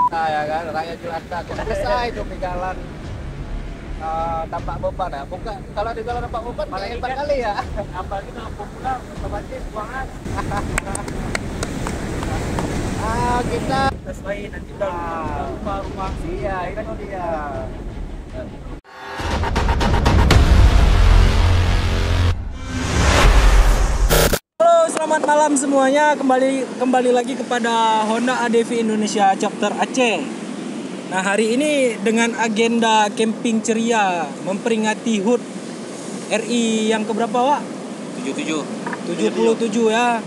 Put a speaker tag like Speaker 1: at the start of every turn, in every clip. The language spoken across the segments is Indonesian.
Speaker 1: Nah ya kan, rakyat jelata kok selesai itu di jalan tampak beban ya. Bukan kalau di jalan tampak beban malah hebat kali ya.
Speaker 2: Apalagi kalau populer otomatis buangan.
Speaker 1: Kita
Speaker 2: Sesuai nanti rumah-rumah.
Speaker 1: iya itu dia.
Speaker 2: Halo, selamat malam semuanya. Kembali lagi kepada Honda ADV Indonesia Chapter Aceh. Nah, hari ini dengan agenda camping ceria memperingati HUT RI yang keberapa, Wak? 77 ya.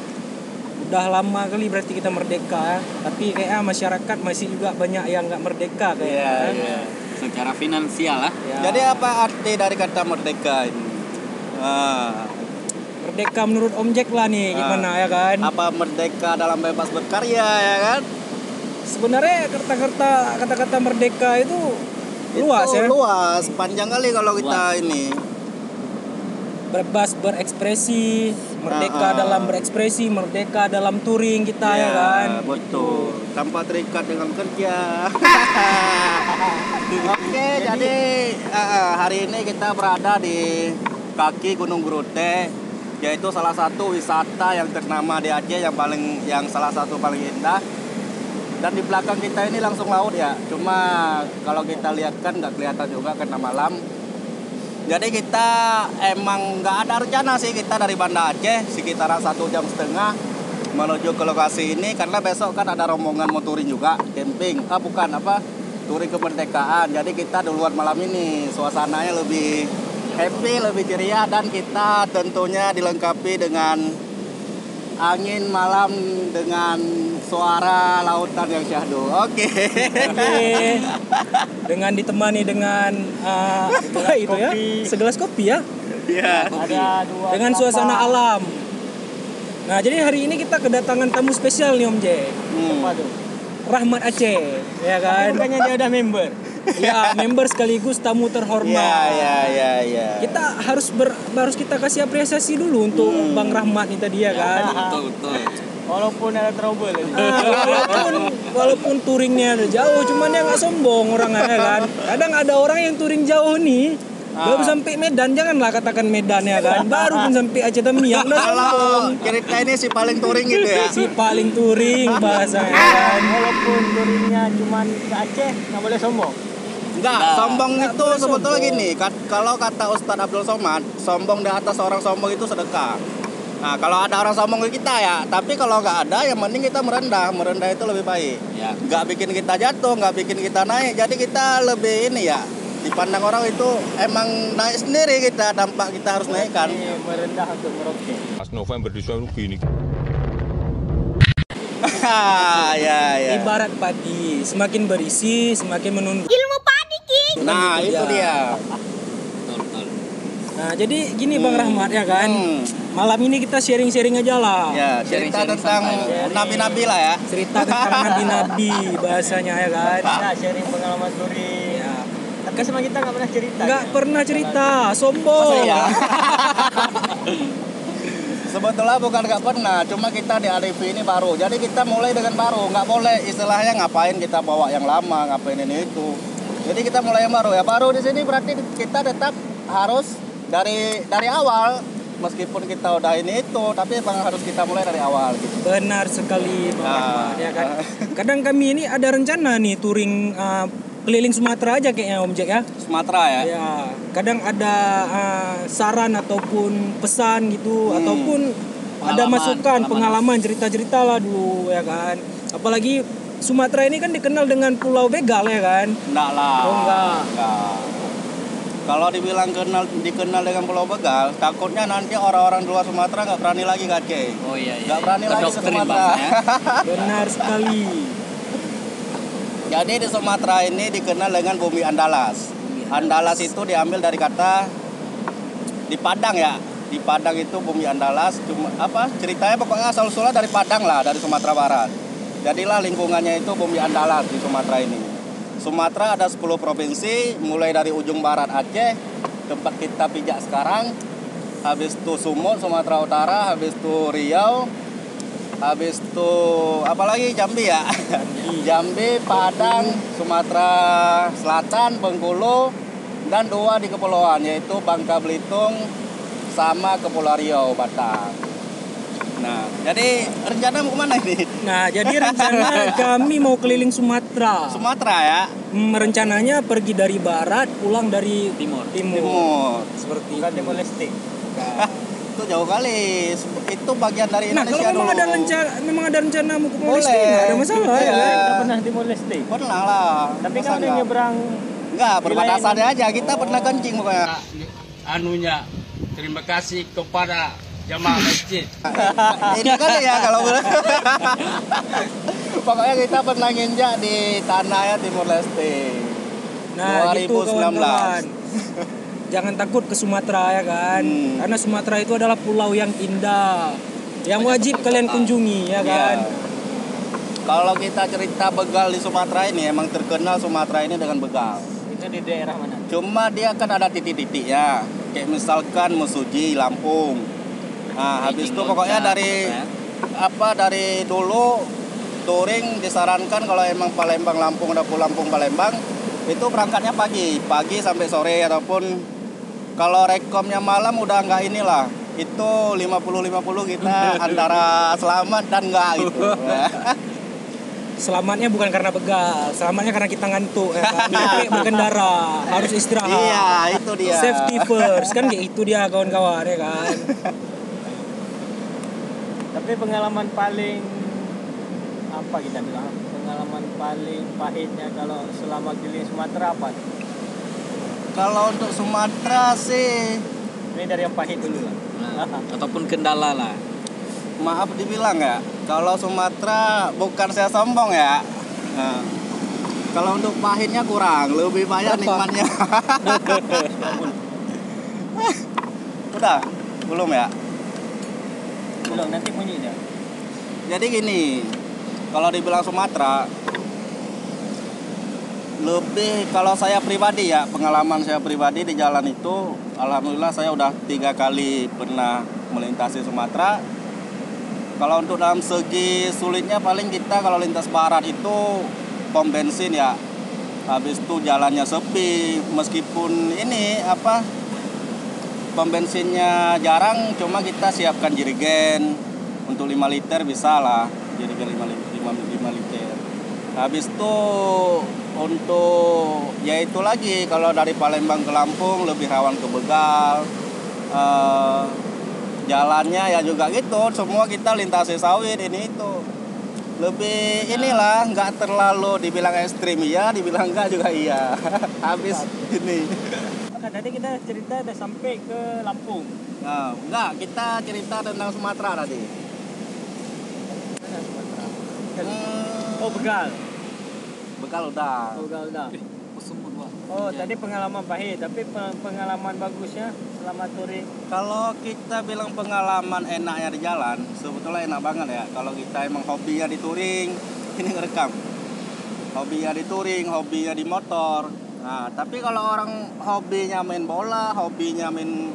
Speaker 2: Udah lama kali berarti kita merdeka ya. Tapi kayaknya masyarakat masih juga banyak yang nggak merdeka kayaknya.
Speaker 1: Iya.
Speaker 3: Secara finansial lah.
Speaker 2: Ya.
Speaker 1: Jadi apa arti dari kata merdeka ini?
Speaker 2: Merdeka menurut Om Jack lah nih, gimana ya kan?
Speaker 1: Apa merdeka dalam bebas berkarya ya kan?
Speaker 2: Sebenarnya kata-kata merdeka itu luas
Speaker 1: Itu
Speaker 2: ya.
Speaker 1: luas, panjang kali kalau kita ini.
Speaker 2: Bebas berekspresi, merdeka dalam berekspresi, merdeka dalam touring kita ya kan.
Speaker 1: Betul. Tanpa terikat dengan kerja. Oke, jadi hari ini kita berada di kaki Gunung Grote, yaitu salah satu wisata yang ternama di Aceh yang salah satu paling indah. Dan di belakang kita ini langsung laut ya. Cuma kalau kita lihat kan nggak kelihatan juga karena malam. Jadi kita emang nggak ada rencana sih kita dari Banda Aceh sekitaran 1,5 jam menuju ke lokasi ini karena besok kan ada rombongan mau touring juga, camping. Touring kemerdekaan. Jadi kita duluan malam ini, suasananya lebih happy, lebih ceria dan kita tentunya dilengkapi dengan angin malam dengan suara lautan yang syahdu. Oke.
Speaker 2: Dengan ditemani dengan apa itu ya? Segelas kopi ya.
Speaker 1: Iya.
Speaker 2: Ada dua dengan suasana alam. Nah, jadi hari ini kita kedatangan tamu spesial nih Om Jack. Apa tuh? Rahmat Aceh, ya kan?
Speaker 3: Bukannya dia udah member.
Speaker 2: Ya, member sekaligus tamu terhormat.
Speaker 1: Iya.
Speaker 2: Kita harus kita kasih apresiasi dulu untuk Bang Rahmat ini tadi ya kan.
Speaker 3: Betul.
Speaker 2: Walaupun ada trouble walaupun touringnya udah jauh, cuman dia nggak sombong orangnya kan. Kadang ada orang yang touring jauh nih baru sampai Medan, janganlah katakan Medan ya kan, baru pun sampai Aceh Tamiang udah sombong.
Speaker 1: Kalau cerita ini si paling touring gitu ya.
Speaker 2: Si paling touring bahasanya kan.
Speaker 3: Walaupun touringnya cuma ke Aceh, nggak boleh sombong.
Speaker 1: Enggak, sombong
Speaker 2: Nggak
Speaker 1: itu
Speaker 2: boleh
Speaker 1: sebetulnya
Speaker 2: sombong.
Speaker 1: gini. Kalau kata Ustadz Abdul Somad, sombong di atas orang sombong itu sedekah. Nah, kalau ada orang sombong ke kita ya, tapi kalau nggak ada, yang penting kita merendah itu lebih baik.
Speaker 3: Ya.
Speaker 1: Nggak bikin kita jatuh, nggak bikin kita naik, jadi kita lebih ini ya. Dipandang orang itu emang naik sendiri kita, dampak kita harus naikkan.
Speaker 2: Merendah untuk meroket.
Speaker 4: Pas November disuruh gini.
Speaker 1: ya.
Speaker 2: Ibarat padi, semakin berisi semakin menunduk.
Speaker 1: Nah, itu dia.
Speaker 3: Betul.
Speaker 2: Nah, jadi gini Bang Rahmat ya kan. Malam ini kita sharing-sharing aja lah.
Speaker 1: Ya, cerita
Speaker 3: Sharing-sharing
Speaker 1: tentang
Speaker 3: santai.
Speaker 1: nabi-nabi lah ya.
Speaker 2: Cerita tentang nabi-nabi bahasanya ya kan.
Speaker 3: Nah, sharing pengalaman touring.
Speaker 2: Ya.
Speaker 3: Tapi sama kita nggak pernah cerita.
Speaker 2: Nggak pernah cerita, sombong.
Speaker 1: Masa iya? Sebetulnya bukan nggak pernah, cuma kita di ADV ini baru. Jadi kita mulai dengan baru, nggak boleh istilahnya ngapain kita bawa yang lama, ngapain ini itu. Jadi kita mulai yang baru ya. Baru di sini berarti kita tetap harus dari awal. Meskipun kita udah ini itu, tapi emang harus kita mulai dari awal gitu.
Speaker 2: Benar sekali Bang Rahmat ya kan. Kadang kami ini ada rencana nih touring keliling Sumatera aja kayaknya Om Jack ya.
Speaker 1: Sumatera ya.
Speaker 2: Ya, kadang ada saran ataupun pesan gitu ataupun ada masukan, pengalaman, cerita-cerita lah dulu ya kan. Apalagi Sumatera ini kan dikenal dengan Pulau Begal ya kan.
Speaker 1: Enggak lah.
Speaker 2: Oh, enggak.
Speaker 1: Kalau dibilang dikenal dengan Pulau Begal, takutnya nanti orang-orang di luar Sumatera nggak berani lagi ke Aceh.
Speaker 3: Oh iya.
Speaker 1: Nggak berani lagi ke Sumatera.
Speaker 2: Benar sekali.
Speaker 1: Jadi di Sumatera ini dikenal dengan bumi Andalas. Andalas itu diambil dari kata di Padang ya. Di Padang itu bumi Andalas. Cuma ceritanya pokoknya asal usulnya dari Padang lah, dari Sumatera Barat. Jadilah lingkungannya itu bumi Andalas di Sumatera ini. Sumatera ada 10 provinsi, mulai dari ujung barat Aceh, tempat kita pijak sekarang, habis itu Sumut, Sumatera Utara, habis itu Riau, habis itu apalagi Jambi ya. Jambi, Padang, Sumatera Selatan, Bengkulu, dan 2 di kepulauan yaitu Bangka Belitung sama Kepulauan Riau, Batam. Nah, jadi rencana mau kemana ini?
Speaker 2: Nah, jadi rencana kami mau keliling Sumatera.
Speaker 1: Sumatera ya?
Speaker 2: Rencananya pergi dari barat, pulang dari timur. Seperti
Speaker 3: Bukan
Speaker 2: itu.
Speaker 3: Timor Leste.
Speaker 1: Itu jauh kali. Itu bagian dari
Speaker 2: Nah,
Speaker 1: Indonesia
Speaker 2: kalau memang ada rencana mau ke Timor Leste,
Speaker 1: Boleh.
Speaker 2: nggak ada masalah ya.
Speaker 1: Iya.
Speaker 2: Kan?
Speaker 3: Kita pernah Timor Leste.
Speaker 1: Pernah lah.
Speaker 3: Tapi
Speaker 1: Masa
Speaker 3: kan udah
Speaker 1: enggak?
Speaker 3: nyebrang.
Speaker 1: Enggak, perbatasan
Speaker 3: Wilayah
Speaker 1: aja. Kita pernah kencing pokoknya.
Speaker 5: Anunya, terima kasih kepada jamaah masjid.
Speaker 1: Ini kali ya kalau pokoknya kita pernah nginjak di tanahnya Timor Leste.
Speaker 2: Nah,
Speaker 1: 2019.
Speaker 2: gitu kawan-kawan. Jangan takut ke Sumatera ya kan. Karena Sumatera itu adalah pulau yang indah. Yang wajib kalian kunjungi ya kan.
Speaker 1: Iya. Kalau kita cerita begal di Sumatera ini, emang terkenal Sumatera ini dengan begal.
Speaker 3: Itu di daerah mana?
Speaker 1: Cuma dia kan ada titik-titiknya. Kayak misalkan Mesuji, Lampung. Nah, habis itu pokoknya dari dulu touring disarankan kalau emang Palembang Lampung ada Lampung Palembang itu berangkatnya pagi sampai sore, ataupun kalau rekomnya malam udah nggak inilah, itu 50-50 kita antara selamat dan enggak gitu.
Speaker 2: Selamatnya bukan karena begal, selamatnya karena kita ngantuk ya kan. Capek berkendara, harus istirahat.
Speaker 1: Iya, itu dia.
Speaker 2: Safety first, kan kayak itu dia kawan-kawan ya kan.
Speaker 3: Tapi pengalaman paling apa kita bilang? Pengalaman paling pahitnya kalau selama keliling Sumatera apa?
Speaker 1: Kalau untuk Sumatera sih
Speaker 3: Ini dari yang pahit dulu lah.
Speaker 2: Ataupun kendala lah.
Speaker 1: maaf dibilang ya, kalau Sumatera bukan saya sombong ya. Nah, kalau untuk pahitnya kurang, lebih banyak nikmatnya. Udah, belum ya?
Speaker 3: Belum, nanti bunyi dia.
Speaker 1: Jadi gini, kalau dibilang Sumatera, lebih kalau saya pribadi ya, pengalaman saya pribadi di jalan itu, alhamdulillah saya udah 3 kali pernah melintasi Sumatera. Kalau untuk dalam segi sulitnya paling kita kalau lintas barat itu pom bensin ya. Habis itu jalannya sepi, meskipun ini pom bensinnya jarang, cuma kita siapkan jerigen untuk 5 liter bisa lah, jerigen 5 liter. Habis itu untuk ya itu lagi, kalau dari Palembang ke Lampung lebih rawan ke begal. Jalannya ya juga gitu, semua kita lintasi sawit ini itu. Lebih inilah, nggak terlalu dibilang ekstrim iya, dibilang enggak juga iya. Habis ini.
Speaker 3: Nah, tadi kita cerita udah sampai ke Lampung.
Speaker 1: Nah, enggak, kita cerita tentang Sumatera tadi.
Speaker 3: Mana Sumatera?
Speaker 1: Oh,
Speaker 3: Begal.
Speaker 1: bekal udah.
Speaker 3: Begal udah. Oh, tadi pengalaman pahit, tapi pengalaman bagusnya selama touring.
Speaker 1: Kalau kita bilang pengalaman enaknya di jalan, sebetulnya enak banget ya. Kalau kita emang hobinya di touring, ini ngerekam. Hobinya di touring, hobinya di motor. Nah, tapi kalau orang hobinya main bola, hobinya main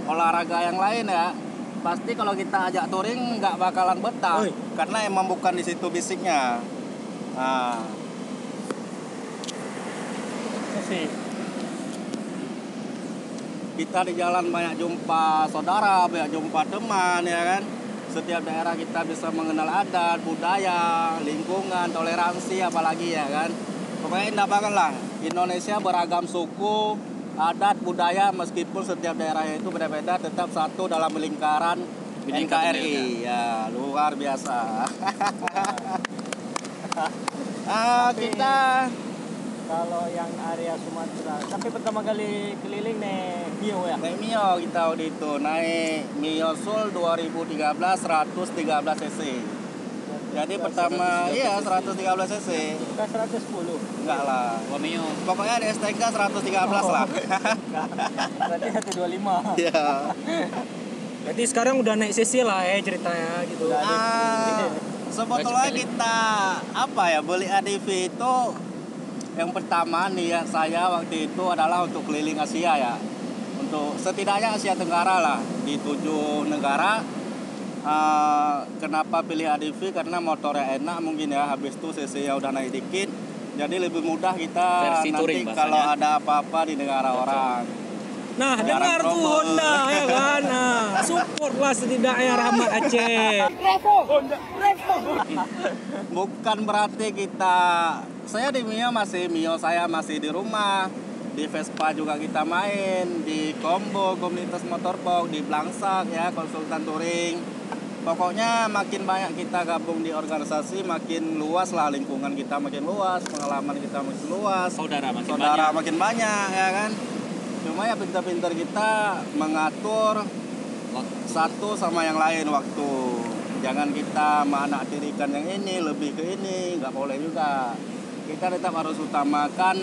Speaker 1: olahraga yang lain ya, pasti kalau kita ajak touring nggak bakalan betah. Karena emang bukan di situ basicnya. Nah,
Speaker 3: Sih.
Speaker 1: kita di jalan banyak jumpa saudara, banyak jumpa teman ya kan. Setiap daerah kita bisa mengenal adat, budaya, lingkungan, toleransi apalagi ya kan. Pokoknya indah banget lah. Indonesia beragam suku, adat, budaya, meskipun setiap daerahnya itu beda-beda, tetap satu dalam lingkaran NKRI. Ya, luar biasa. Kita
Speaker 3: Kalau yang area Sumatera, tapi pertama kali keliling nih Mio ya.
Speaker 1: naik Mio kita waktu itu, naik Mio Sul 2013 113 cc. Jadi pertama 113 cc.
Speaker 3: Bukan 110.
Speaker 1: Enggak lah.
Speaker 5: Mio.
Speaker 1: Pokoknya di STK 113 lah.
Speaker 3: Berarti 125.
Speaker 1: Iya.
Speaker 2: Berarti sekarang udah naik CC lah ya ceritanya gitu.
Speaker 1: Sebetulnya kita beli ADV itu yang pertama niat saya waktu itu adalah untuk keliling Asia ya. Untuk setidaknya Asia Tenggara lah, di 7 negara. kenapa pilih ADV karena motornya enak mungkin ya, habis itu cc-nya udah naik dikit, jadi lebih mudah kita
Speaker 6: Versi
Speaker 1: nanti
Speaker 6: touring
Speaker 1: kalau
Speaker 6: bahasanya.
Speaker 1: ada apa-apa di negara orang.
Speaker 2: Nah,
Speaker 1: Jarang
Speaker 2: dengar tuh
Speaker 1: promo.
Speaker 2: Honda ya kan. Nah, support lah setidaknya Rahmat Aceh.
Speaker 1: Bukan berarti saya di Mio saya masih di rumah, di Vespa juga kita main, di Combo, komunitas motorbox, di Blangsak ya, konsultan touring. Pokoknya makin banyak kita gabung di organisasi, makin luas lah lingkungan kita, makin luas, pengalaman kita makin luas,
Speaker 6: Saudara makin banyak.
Speaker 1: makin banyak ya kan. Cuma ya pintar-pintar kita mengatur satu sama yang lain waktu. Jangan kita menganaktirikan yang ini lebih ke ini, nggak boleh juga. Kita tetap harus utamakan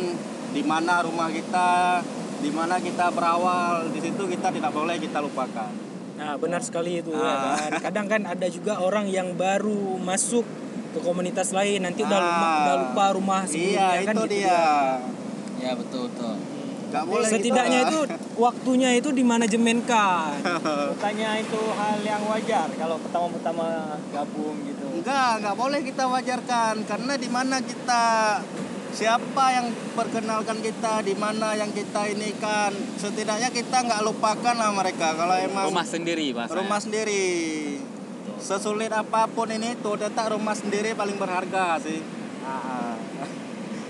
Speaker 1: di mana rumah kita, di mana kita berawal. Di situ kita tidak boleh kita lupakan.
Speaker 2: Nah, benar sekali itu ya kan. Kadang kan ada juga orang yang baru masuk ke komunitas lain, nanti udah lupa rumah sebelumnya
Speaker 1: Iya,
Speaker 2: kan
Speaker 1: itu
Speaker 2: gitu
Speaker 1: dia.
Speaker 6: Ya betul.
Speaker 1: Nggak boleh
Speaker 2: Setidaknya
Speaker 1: kita-
Speaker 2: itu waktunya itu dimanajemenkan.
Speaker 3: Tanya itu hal yang wajar kalau pertama-tama gabung gitu.
Speaker 1: Nggak boleh kita wajarkan karena di mana kita, siapa yang perkenalkan kita, di mana yang kita ini kan, setidaknya kita nggak lupakan lah mereka. Kalau emang
Speaker 6: Rumah sendiri bahasanya.
Speaker 1: rumah sendiri, sesulit apapun ini tuh tetap rumah sendiri paling berharga sih.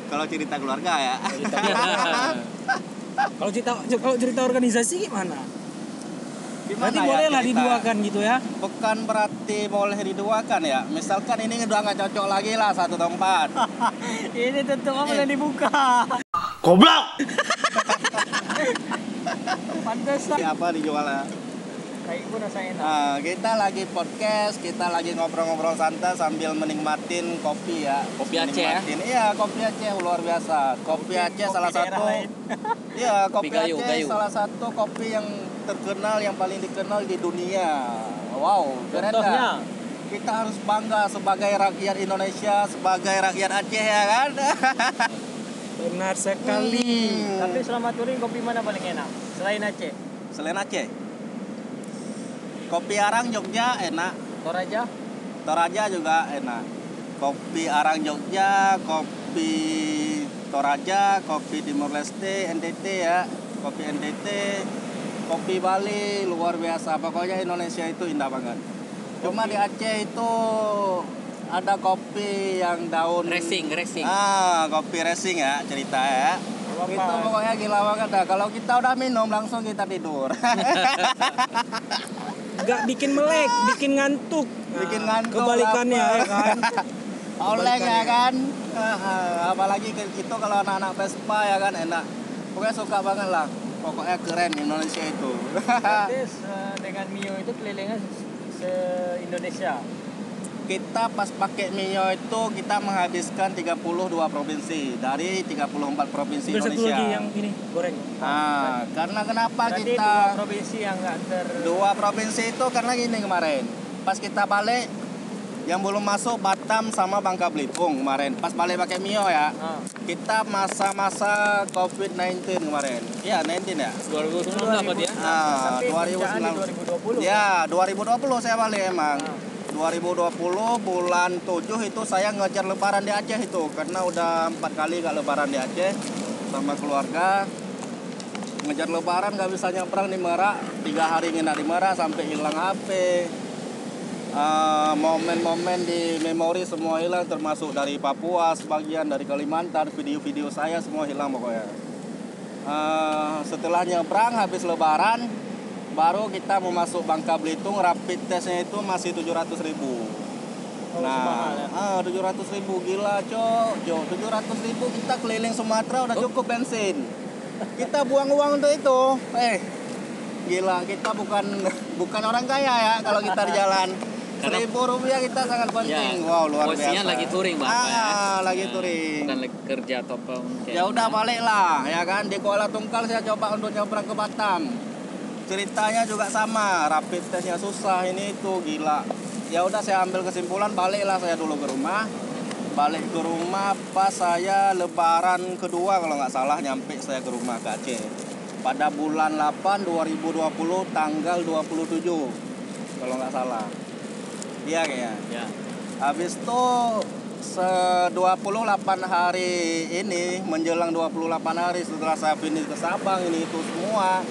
Speaker 1: Kalau cerita keluarga ya.
Speaker 2: Kalau cerita organisasi gimana?
Speaker 1: Gimana
Speaker 2: Berarti
Speaker 1: ya
Speaker 2: boleh lah
Speaker 1: cerita?
Speaker 2: diduakan gitu ya.
Speaker 1: Bukan berarti boleh diduakan ya. Misalkan ini udah nggak cocok lagi lah satu tempat.
Speaker 3: Ini tentu boleh dibuka.
Speaker 1: Goblok.
Speaker 3: Pantesan.
Speaker 1: Apa dijualnya?
Speaker 3: Kayak gue rasa enak.
Speaker 1: Nah, kita lagi podcast, kita lagi ngobrol-ngobrol santai sambil menikmatin kopi ya.
Speaker 6: Kopi Aceh ya?
Speaker 1: Iya, kopi Aceh luar biasa. Kopi Aceh
Speaker 3: kopi
Speaker 1: salah
Speaker 3: daerah
Speaker 1: satu.
Speaker 3: lain.
Speaker 1: Iya, kopi
Speaker 6: gayo,
Speaker 1: Aceh
Speaker 6: gayo.
Speaker 1: salah satu kopi yang terkenal, yang paling dikenal di dunia. Wow, keren
Speaker 3: Contohnya?
Speaker 1: nggak? Kita harus bangga sebagai rakyat Indonesia, sebagai rakyat Aceh ya kan?
Speaker 2: Benar sekali.
Speaker 3: Tapi selama touring kopi mana paling enak? Selain Aceh.
Speaker 1: Selain Aceh, kopi Arang Jogja enak.
Speaker 3: Toraja.
Speaker 1: Toraja juga enak. Kopi Arang Jogja, kopi Toraja, kopi Timor Leste, NTT ya, kopi NTT, kopi Bali luar biasa. Pokoknya Indonesia itu indah banget. Cuma di Aceh itu ada kopi yang daun
Speaker 6: Racing.
Speaker 1: kopi racing ya cerita ya.
Speaker 3: Apa?
Speaker 1: Itu pokoknya gila banget dah. Kalau kita udah minum langsung kita tidur.
Speaker 2: Gak bikin melek, bikin ngantuk. Nah,
Speaker 1: Bikin ngantuk,
Speaker 2: Kebalikannya
Speaker 1: lapar.
Speaker 2: ya kan.
Speaker 1: Oleng ya kan. Apalagi itu kalau anak-anak Vespa ya kan enak. Pokoknya suka banget lah. Pokoknya keren Indonesia itu.
Speaker 3: Berarti dengan Mio itu kelilingnya se-Indonesia.
Speaker 1: Kita pas pakai Mio itu kita menghabiskan 32 provinsi dari 34 provinsi
Speaker 2: Terus satu lagi
Speaker 1: Indonesia.
Speaker 2: yang ini goreng.
Speaker 1: Karena kenapa
Speaker 3: Berarti
Speaker 1: kita
Speaker 3: dua provinsi yang nggak
Speaker 1: dua provinsi itu karena gini kemarin. Pas kita balik yang belum masuk Batam sama Bangka Belitung kemarin. Pas balik pakai Mio ya.
Speaker 3: Ah.
Speaker 1: Kita masa-masa COVID-19 kemarin. Iya, 19 ya.
Speaker 6: 2019 berarti ya.
Speaker 1: Nah,
Speaker 3: Tapi puncaknya di
Speaker 1: 2019.
Speaker 3: 2020.
Speaker 1: Ya, 2020 saya balik emang.
Speaker 3: Ah.
Speaker 1: 2020 bulan 7 itu saya ngejar lebaran di Aceh itu karena udah 4 kali gak lebaran di Aceh sama keluarga. Ngejar lebaran gak bisa nyebrang di Merak, 3 hari nginap di Merak sampai hilang HP. Momen-momen di memori semua hilang, termasuk dari Papua sebagian, dari Kalimantan, video-video saya semua hilang pokoknya. Setelah nyebrang habis lebaran baru kita mau masuk Bangka Belitung, rapid testnya itu masih 700.000.
Speaker 3: Mahal ya?
Speaker 1: 700.000 gila cok, 700.000 kita keliling Sumatera udah cukup bensin. Kita buang uang untuk itu, gila kita bukan orang kaya ya kalau kita di jalan.
Speaker 6: Karena-
Speaker 1: Rp1.000 kita sangat penting.
Speaker 6: Ya,
Speaker 1: Wow, luar biasa.
Speaker 6: posisinya lagi touring, Pak, ya.
Speaker 1: Lagi touring.
Speaker 6: Bukan lagi kerja atau apa mungkin.
Speaker 1: Ya udah balik lah, ya kan. Di Kuala Tungkal saya coba untuk nyebrang ke Batam. Ceritanya juga sama, rapid testnya susah ini itu gila. Ya udah saya ambil kesimpulan, baliklah saya dulu ke rumah. Balik ke rumah pas saya lebaran kedua kalau nggak salah nyampe saya ke rumah ke Aceh. Pada bulan 8 2020 tanggal 27 kalau nggak salah. Iya kayaknya.
Speaker 6: Ya.
Speaker 1: Habis itu 28 hari ini, menjelang 28 hari setelah saya finish ke Sabang ini itu semua,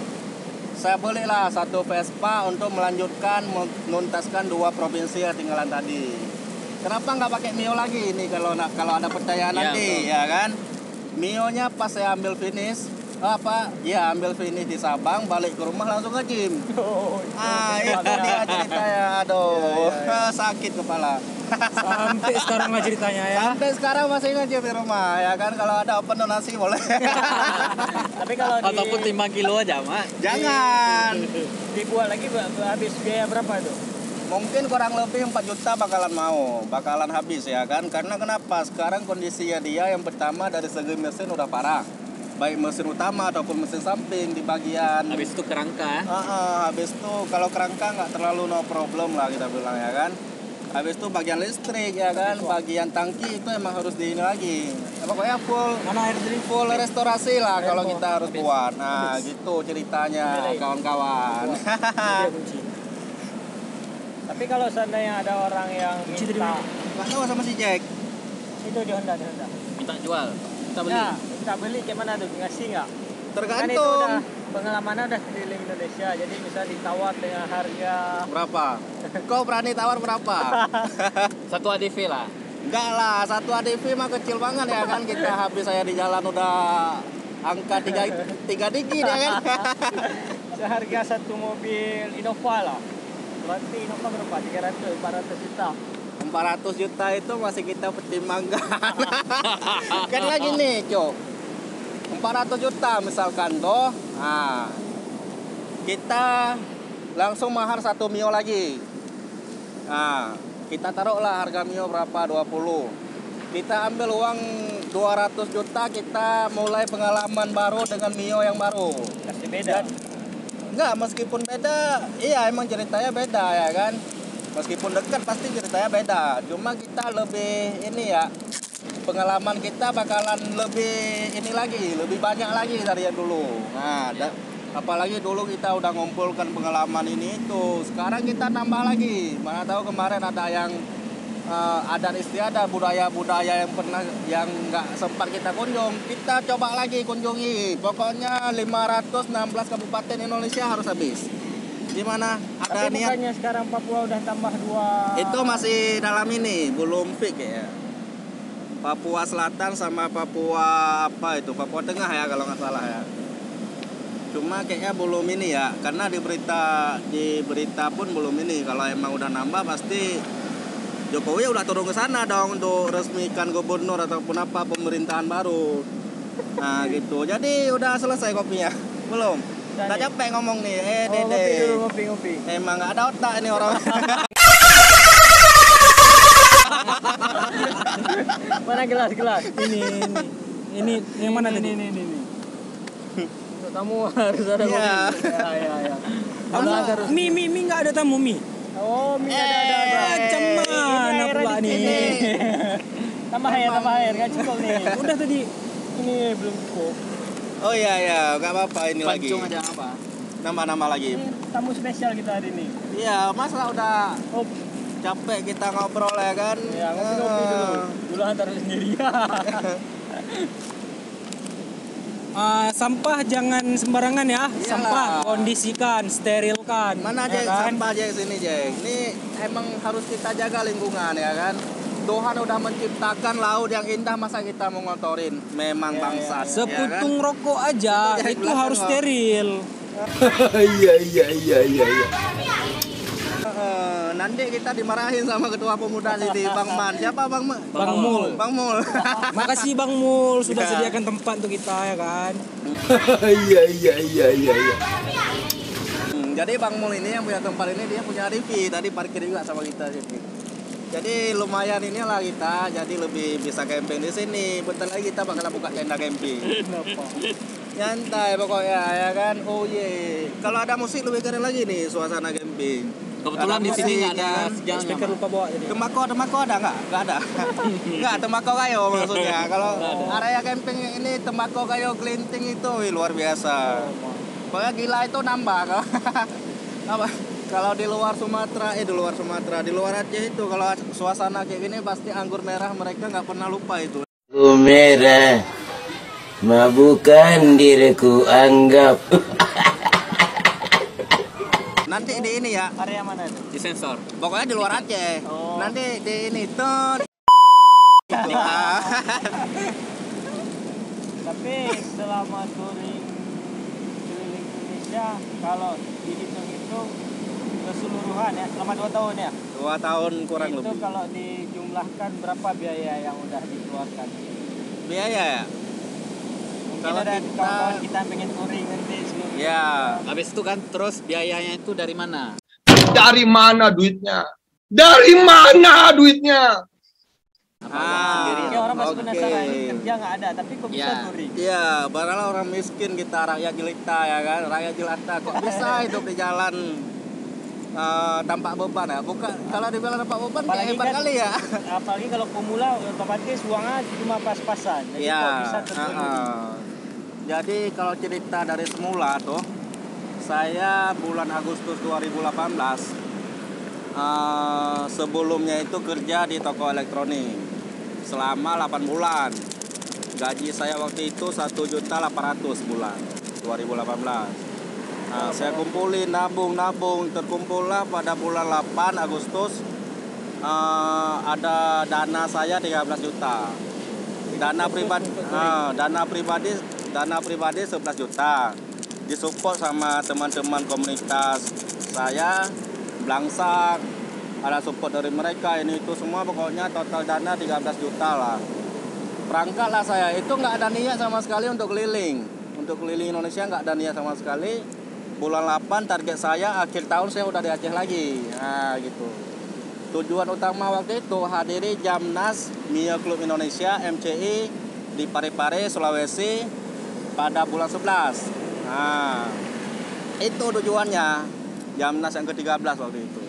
Speaker 1: saya belilah satu Vespa untuk melanjutkan menuntaskan 2 provinsi yang tinggalan tadi. Kenapa nggak pakai Mio lagi ini kalau ada percayaan
Speaker 6: Ya,
Speaker 1: nanti,
Speaker 6: betul.
Speaker 1: ya kan? Mio-nya pas saya ambil finish, ambil finish di Sabang, balik ke rumah langsung ke gym. Itu dia ceritanya, aduh, sakit kepala.
Speaker 2: Sampai sekarang lah ceritanya ya.
Speaker 1: Sampai sekarang masih nge-gym di rumah, ya kan? Kalau ada open donasi boleh.
Speaker 3: Tapi kalau
Speaker 6: Ataupun timbang kilo aja, Mak.
Speaker 1: Jangan.
Speaker 3: dibuat lagi habis biaya berapa itu?
Speaker 1: Mungkin kurang lebih 4 juta bakalan habis ya kan. Karena kenapa? Sekarang kondisinya dia yang pertama dari segi mesin udah parah. Baik mesin utama ataupun mesin samping di bagian
Speaker 6: Habis itu kerangka.
Speaker 1: habis itu kalau kerangka nggak terlalu no problem lah kita bilang ya kan. Habis itu bagian listrik ya kan, bagian tangki itu emang harus di ini lagi. Pokoknya full restorasi lah kalau kita harus buat. Nah, gitu ceritanya kawan-kawan.
Speaker 3: Tapi kalau seandainya ada orang yang minta
Speaker 1: Nggak tahu sama si Jack.
Speaker 3: itu di Honda.
Speaker 6: Minta jual. Kita beli.
Speaker 3: Ya, minta beli gimana tuh? Ngasih nggak? Kan itu
Speaker 1: Tergantung.
Speaker 3: udah pengalamannya udah keliling Indonesia, jadi bisa ditawar dengan harga
Speaker 1: Berapa? Kau berani tawar berapa?
Speaker 6: Satu ADV lah.
Speaker 1: Enggak lah, satu ADV mah kecil banget ya kan. Kita habis saya di jalan udah angka 3 digit ya kan.
Speaker 3: seharga satu mobil Innova lah. Berarti Innova berapa? 300, 400 juta.
Speaker 1: 400 juta itu masih kita pertimbangkan. Kan lagi nih, Cok. 400 juta misalkan toh. Nah, kita langsung mahar satu Mio lagi. Nah, kita taruhlah harga Mio berapa? 20. Kita ambil uang 200 juta, kita mulai pengalaman baru dengan Mio yang baru.
Speaker 3: Pasti beda.
Speaker 1: Enggak, meskipun beda, iya emang ceritanya beda ya kan. Meskipun dekat pasti ceritanya beda. Cuma kita lebih ini ya, pengalaman kita bakalan lebih ini lagi, lebih banyak lagi dari yang dulu. Nah, apalagi dulu kita udah ngumpulkan pengalaman ini itu. Sekarang kita nambah lagi. Mana tahu kemarin ada yang adat istiadat, budaya-budaya yang nggak sempat kita kunjung, kita coba lagi kunjungi. Pokoknya 516 kabupaten Indonesia harus habis. Gimana? Ada
Speaker 3: Tapi
Speaker 1: niat?
Speaker 3: bukannya sekarang Papua udah tambah 2.
Speaker 1: Itu masih dalam ini, belum fix ya. Papua Selatan sama Papua apa itu? Papua Tengah ya kalau nggak salah ya. Cuma kayaknya belum ini ya, karena di berita pun belum ini. Kalau emang udah nambah pasti Jokowi udah turun ke sana dong untuk resmikan gubernur ataupun apa pemerintahan baru. Nah gitu. Jadi udah selesai kopinya? Belum? Udah capek ngomong nih. Dede.
Speaker 3: Ngopi.
Speaker 1: Emang nggak ada otak ini orang.
Speaker 3: Mana gelas?
Speaker 2: Ini yang mana tadi?
Speaker 3: Ini. Untuk tamu harus ada kopi. Ya.
Speaker 2: Mi nggak ada tamu mi.
Speaker 3: Oh, mie ada.
Speaker 2: Macam mana pula nih?
Speaker 3: Tambah air, nggak cukup nih.
Speaker 2: Udah tadi.
Speaker 3: Ini belum cukup.
Speaker 1: Oh iya, nggak apa-apa ini lagi.
Speaker 6: Pancung aja apa?
Speaker 1: Nambah-nambah lagi.
Speaker 3: Ini tamu spesial kita hari ini.
Speaker 1: Iya, masa udah
Speaker 3: Oh,
Speaker 1: capek kita ngobrol ya kan?
Speaker 3: ya ngopi dulu. Dulu antar sendiri.
Speaker 2: Sampah jangan sembarangan ya.
Speaker 1: Iyalah.
Speaker 2: Sampah kondisikan, sterilkan.
Speaker 1: Mana
Speaker 2: ya
Speaker 1: Jack?
Speaker 2: kan?
Speaker 1: Sampah Jack sini Jack. Ini emang harus kita jaga lingkungan ya kan? Tuhan udah menciptakan laut yang indah, masa kita mau ngotorin? Memang bangsat. Ya
Speaker 2: Seputung
Speaker 1: kan?
Speaker 2: rokok aja
Speaker 1: Itu
Speaker 2: itu
Speaker 1: belakang,
Speaker 2: harus
Speaker 1: Bang.
Speaker 2: steril.
Speaker 1: Nanti kita dimarahin sama ketua pemuda sini, Bang Man. Siapa Bang Man?
Speaker 2: Bang Mul.
Speaker 1: Bang Mul.
Speaker 2: Makasih Bang Mul sudah
Speaker 1: Ya.
Speaker 2: sediakan tempat untuk kita ya kan.
Speaker 1: Jadi Bang Mul ini yang punya tempat ini dia punya review, tadi parkir juga sama kita sini. Jadi lumayan inilah kita, jadi lebih bisa camping di sini. Bentar lagi kita bakal buka tenda camping. Nyantai pokoknya ya kan. Oh ye. Kalau ada musik lebih keren lagi nih suasana camping.
Speaker 6: Kebetulan
Speaker 1: Ada
Speaker 6: di sini
Speaker 1: musik,
Speaker 6: nggak ada
Speaker 1: ya kan?
Speaker 6: sejalnya.
Speaker 2: Speaker lupa bawa jadi.
Speaker 1: Tembakau ada nggak? Nggak ada. Nggak tembakau kayu maksudnya. Kalau area camping ini tembakau kayu kelinting itu luar biasa. Pokoknya gila itu nambah. Apa? Kalau di luar Sumatera, di luar Aceh itu kalau suasana kayak gini pasti anggur merah mereka nggak pernah lupa itu.
Speaker 7: Anggur merah, mabukan diriku anggap.
Speaker 1: Nanti di ini ya,
Speaker 3: Area mana itu?
Speaker 6: Di sensor.
Speaker 1: pokoknya di luar Aceh.
Speaker 3: Oh.
Speaker 1: Nanti di ini tuh. Gitu.
Speaker 3: Tapi selama touring keliling Indonesia, kalau dihitung-hitung keseluruhan ya, selama 2 tahun ya,
Speaker 1: 2 tahun kurang
Speaker 3: itu
Speaker 1: lebih.
Speaker 3: kalau dijumlahkan berapa biaya yang udah dikeluarkan?
Speaker 1: Biaya ya?
Speaker 3: Mungkin
Speaker 1: Kalau
Speaker 3: ada
Speaker 1: kita-
Speaker 3: kawan-kawan kita pengen touring nanti seluruh.
Speaker 1: Ya.
Speaker 6: Habis itu kan terus biayanya itu dari mana?
Speaker 8: Dari mana duitnya? Dari mana duitnya?
Speaker 3: Oke, orang masih
Speaker 1: oke.
Speaker 3: penasaran, ini kerja nggak ada, tapi kok bisa
Speaker 6: Ya.
Speaker 3: touring?
Speaker 1: Iya, padahal orang miskin kita rakyat jelita ya kan, rakyat jelata kok bisa hidup di jalan tanpa beban ya? Bukan, kalau dibilang tanpa beban kayak
Speaker 3: Apalagi
Speaker 1: hebat
Speaker 3: kan-
Speaker 1: kali ya.
Speaker 3: Apalagi kalau pemula otomatis uangnya cuma pas-pasan. Jadi
Speaker 1: Iya.
Speaker 3: kok bisa terpenuhi?
Speaker 1: Jadi kalau cerita dari semula tuh, saya bulan Agustus 2018 sebelumnya itu kerja di toko elektronik selama 8 bulan. Gaji saya waktu itu 1.800.000 sebulan 2018. Nah, saya kumpulin nabung terkumpullah pada bulan 8 Agustus ada dana saya 13 juta. Dana pribadi 11 juta. Disupport sama teman-teman komunitas saya, Blangsak, ada support dari mereka, ini itu semua pokoknya total dana 13 juta lah. Berangkatlah saya, itu nggak ada niat sama sekali untuk keliling Indonesia, nggak ada niat sama sekali. Bulan 8 target saya akhir tahun saya udah di Aceh lagi, nah gitu. Tujuan utama waktu itu hadiri Jamnas Mio Club Indonesia MCI di Parepare, Sulawesi pada bulan 11. Nah, itu tujuannya Jamnas yang ke-13 waktu itu.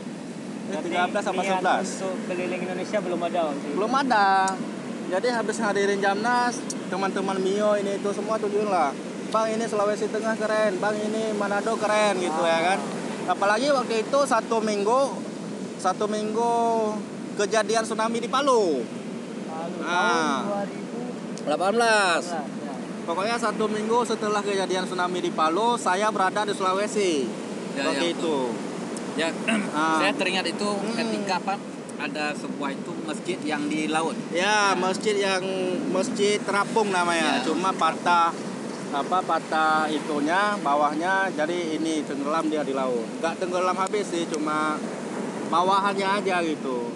Speaker 3: Berarti
Speaker 1: 13 sama
Speaker 3: niat
Speaker 1: 11.
Speaker 3: untuk keliling Indonesia belum ada waktu itu?
Speaker 1: Belum ada. Jadi habis hadirin Jamnas, teman-teman Mio ini itu semua tujuan lah. Bang ini Sulawesi Tengah keren, Bang ini Manado keren gitu ya kan. Apalagi waktu itu satu minggu kejadian tsunami di Palu.
Speaker 3: Lalu
Speaker 1: Ah.
Speaker 3: tahun
Speaker 1: 18.
Speaker 3: 2018. Ya.
Speaker 1: Pokoknya 1 minggu setelah kejadian tsunami di Palu, saya berada di Sulawesi.
Speaker 6: Ya,
Speaker 1: waktu
Speaker 6: ya,
Speaker 1: itu.
Speaker 6: Ya,
Speaker 1: Ah.
Speaker 6: saya teringat itu ketika apa ada sebuah itu masjid yang di laut.
Speaker 1: Ya, masjid terapung namanya.
Speaker 6: Ya.
Speaker 1: Cuma patah itunya, bawahnya, jadi ini tenggelam dia di laut. Nggak tenggelam habis sih, cuma bawahannya aja gitu.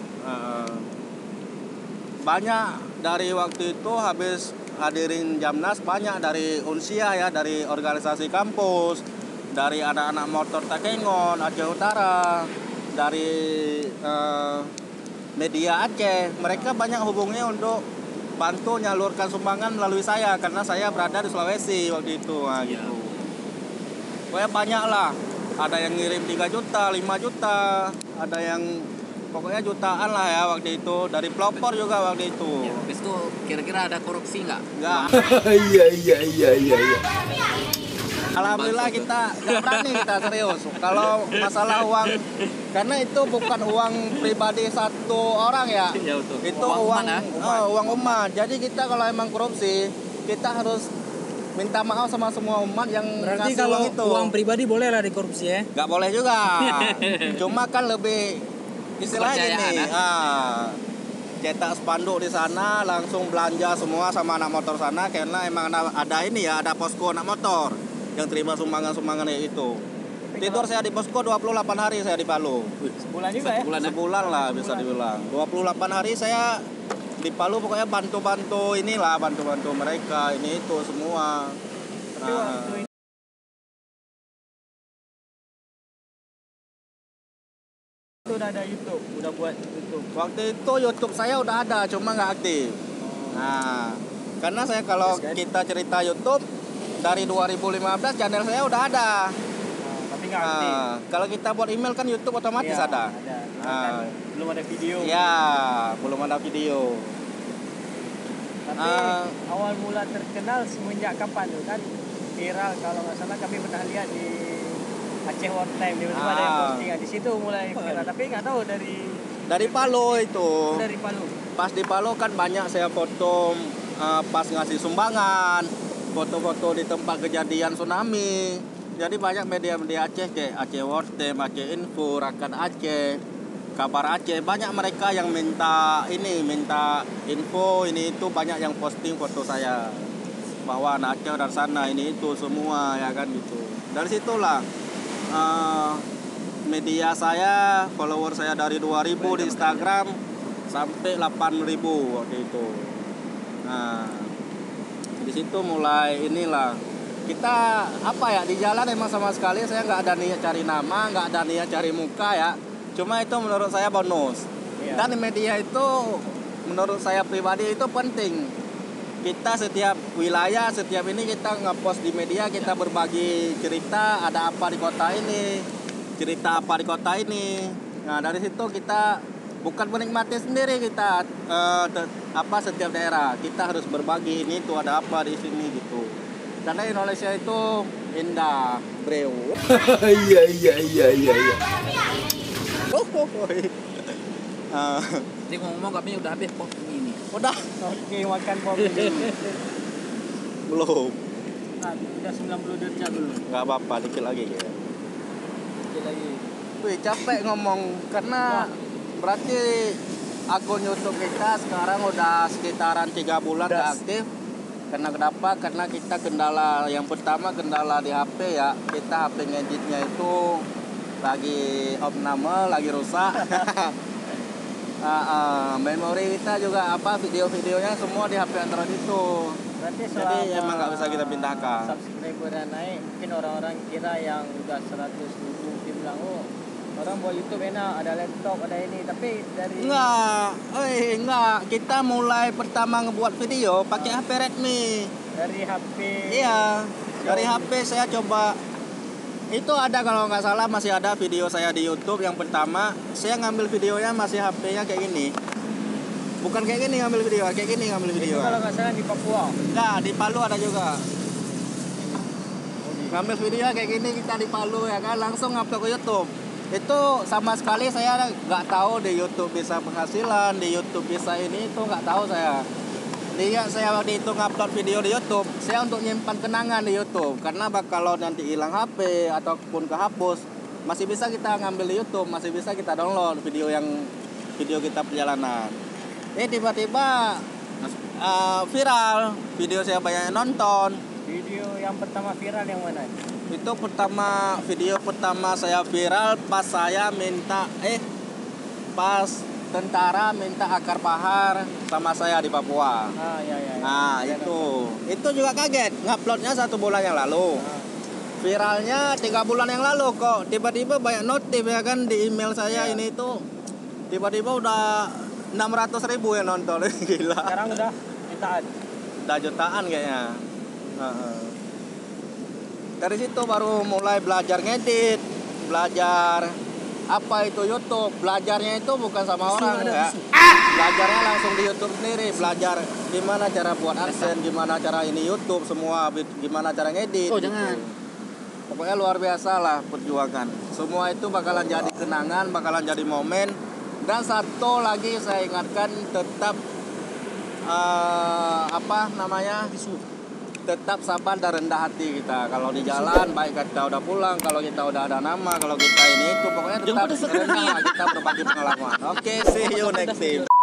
Speaker 1: Banyak dari waktu itu habis hadirin Jamnas, banyak dari Unsia ya, dari organisasi kampus, dari anak-anak motor Takengon, Aceh Utara, dari media Aceh. Mereka banyak hubungnya untuk bantu nyalurkan sumbangan melalui saya karena saya berada di Sulawesi waktu itu. Nah, gitu. Pokoknya banyak lah. Ada yang ngirim 3 juta, 5 juta, ada yang pokoknya jutaan lah ya waktu itu. Dari pelopor juga waktu itu.
Speaker 6: Ya, habis itu kira-kira ada korupsi nggak?
Speaker 1: Enggak.
Speaker 8: Iya.
Speaker 1: Alhamdulillah kita nggak berani kita serius. Kalau masalah uang, karena itu bukan uang pribadi satu orang ya.
Speaker 6: Ya, betul.
Speaker 1: Itu
Speaker 6: Uang
Speaker 1: uang
Speaker 6: umat,
Speaker 1: uang umat. Jadi kita kalau emang korupsi, kita harus minta maaf sama semua umat yang
Speaker 2: Berarti
Speaker 1: ngasih
Speaker 2: kalau
Speaker 1: uang itu.
Speaker 2: uang pribadi boleh lah dikorupsi ya?
Speaker 1: Nggak boleh juga. Cuma kan lebih istilahnya
Speaker 6: Kepercayaan,
Speaker 1: gini. Cetak spanduk di sana, langsung belanja semua sama anak motor sana karena emang ada ini ya, ada posko anak motor yang terima sumbangan-sumbangan itu. Tidur saya di posko 28 hari saya di Palu.
Speaker 3: Sebulan juga ya?
Speaker 6: Sebulan ya?
Speaker 1: Sebulan lah bisa dibilang. 28 hari saya di Palu pokoknya bantu-bantu inilah, bantu-bantu mereka ini itu semua.
Speaker 3: Tapi waktu itu udah ada YouTube, udah buat YouTube.
Speaker 1: Waktu itu YouTube saya udah ada, cuma nggak aktif. Nah, karena saya kalau kita cerita YouTube dari 2015 channel saya udah ada.
Speaker 3: Nah, tapi nggak aktif.
Speaker 1: Kalau kita buat email kan YouTube otomatis
Speaker 3: Iya,
Speaker 1: ada.
Speaker 3: Kan belum ada video.
Speaker 1: Ya, belum ada video.
Speaker 3: Tapi awal mula terkenal semenjak kapan tuh kan? Viral kalau nggak salah kami pernah lihat di Aceh One Time tiba-tiba ada yang posting di situ mulai viral, tapi nggak tahu
Speaker 1: Dari Palu itu.
Speaker 3: dari Palu.
Speaker 1: Pas di Palu kan banyak saya foto pas ngasih sumbangan, foto-foto di tempat kejadian tsunami. Jadi banyak media-media Aceh kayak Aceh World Time, Aceh Info, Rakan Aceh, Kabar Aceh. Banyak mereka yang minta info ini itu, banyak yang posting foto saya bahwa anak Aceh dari sana ini itu semua ya kan gitu. Dari situlah media saya, follower saya dari 2000 di Instagram sampai 8000 waktu itu. Nah, di situ mulai inilah kita apa ya, di jalan emang sama sekali saya nggak ada niat cari nama, nggak ada niat cari muka ya. Cuma itu menurut saya bonus. Dan di media itu menurut saya pribadi itu penting. Kita setiap wilayah, setiap ini kita nge-post di media, kita berbagi cerita ada apa di kota ini, cerita apa di kota ini. Nah dari situ kita bukan menikmati sendiri kita setiap daerah, kita harus berbagi ini tuh ada apa di sini gitu. Karena Indonesia itu indah, bro.
Speaker 8: Iya.
Speaker 6: Jadi ngomong kami udah habis pop ini.
Speaker 1: Udah
Speaker 3: Oke, makan kopi.
Speaker 1: belum?
Speaker 3: Nah, udah 90 derajat dulu.
Speaker 1: Nggak apa-apa, dikit lagi ya.
Speaker 3: Dikit lagi.
Speaker 1: Wih, capek ngomong karena berarti akun YouTube kita sekarang udah sekitaran 3 bulan nggak aktif. Karena kenapa? Karena kita kendala, yang pertama kendala di HP ya. Kita HP ngeditnya itu lagi opname, lagi rusak. Memori kita juga video-videonya semua di HP Android itu.
Speaker 3: Berarti
Speaker 1: Jadi emang nggak bisa kita pindahkan.
Speaker 3: Subscribernya naik, mungkin orang-orang kira yang udah 100.000 dia bilang, oh orang buat YouTube enak, ada laptop, ada ini, tapi dari
Speaker 1: Enggak. Kita mulai pertama ngebuat video pakai HP Redmi.
Speaker 3: dari HP.
Speaker 1: Iya, dari HP saya coba. Itu ada kalau nggak salah masih ada video saya di YouTube yang pertama. Saya ngambil videonya masih HP-nya kayak gini. Bukan kayak gini ngambil video, kayak gini ngambil video.
Speaker 3: Itu kalau nggak salah di Papua.
Speaker 1: Nah, di Palu ada juga. Ngambil video kayak gini kita di Palu ya kan, langsung upload ke YouTube. Itu sama sekali saya nggak tahu di YouTube bisa penghasilan, di YouTube bisa ini itu nggak tahu saya. Lihat saya waktu itu ngupload video di YouTube, saya untuk nyimpan kenangan di YouTube. Karena kalau nanti hilang HP ataupun kehapus, masih bisa kita ngambil di YouTube, masih bisa kita download video kita perjalanan. Tiba-tiba viral, video saya banyak yang nonton.
Speaker 3: Video yang pertama viral yang mana?
Speaker 1: Itu video pertama saya viral pas saya pas tentara minta akar pahar sama saya di Papua.
Speaker 3: Iya.
Speaker 1: Nah itu juga kaget, nguploadnya 1 bulan yang lalu. Viralnya 3 bulan yang lalu kok tiba-tiba banyak notif ya kan di email saya ini itu. Tiba-tiba udah 600.000 yang nonton. Gila.
Speaker 3: Sekarang udah jutaan.
Speaker 1: Udah jutaan kayaknya. Dari situ baru mulai belajar ngedit, belajar apa itu YouTube. Belajarnya itu bukan sama orang ya. Belajarnya langsung di YouTube sendiri, belajar gimana cara buat AdSense, gimana cara ini YouTube semua, gimana cara ngedit.
Speaker 6: Oh, jangan.
Speaker 1: Pokoknya luar biasa lah perjuangan. Semua itu bakalan jadi kenangan, bakalan jadi momen. Dan satu lagi saya ingatkan, tetap tetap sabar dan rendah hati kita. Kalau di jalan baik kita udah pulang, kalau kita udah ada nama, kalau kita ini itu pokoknya tetap rendah, kita berbagi pengalaman. Oke, see you next time.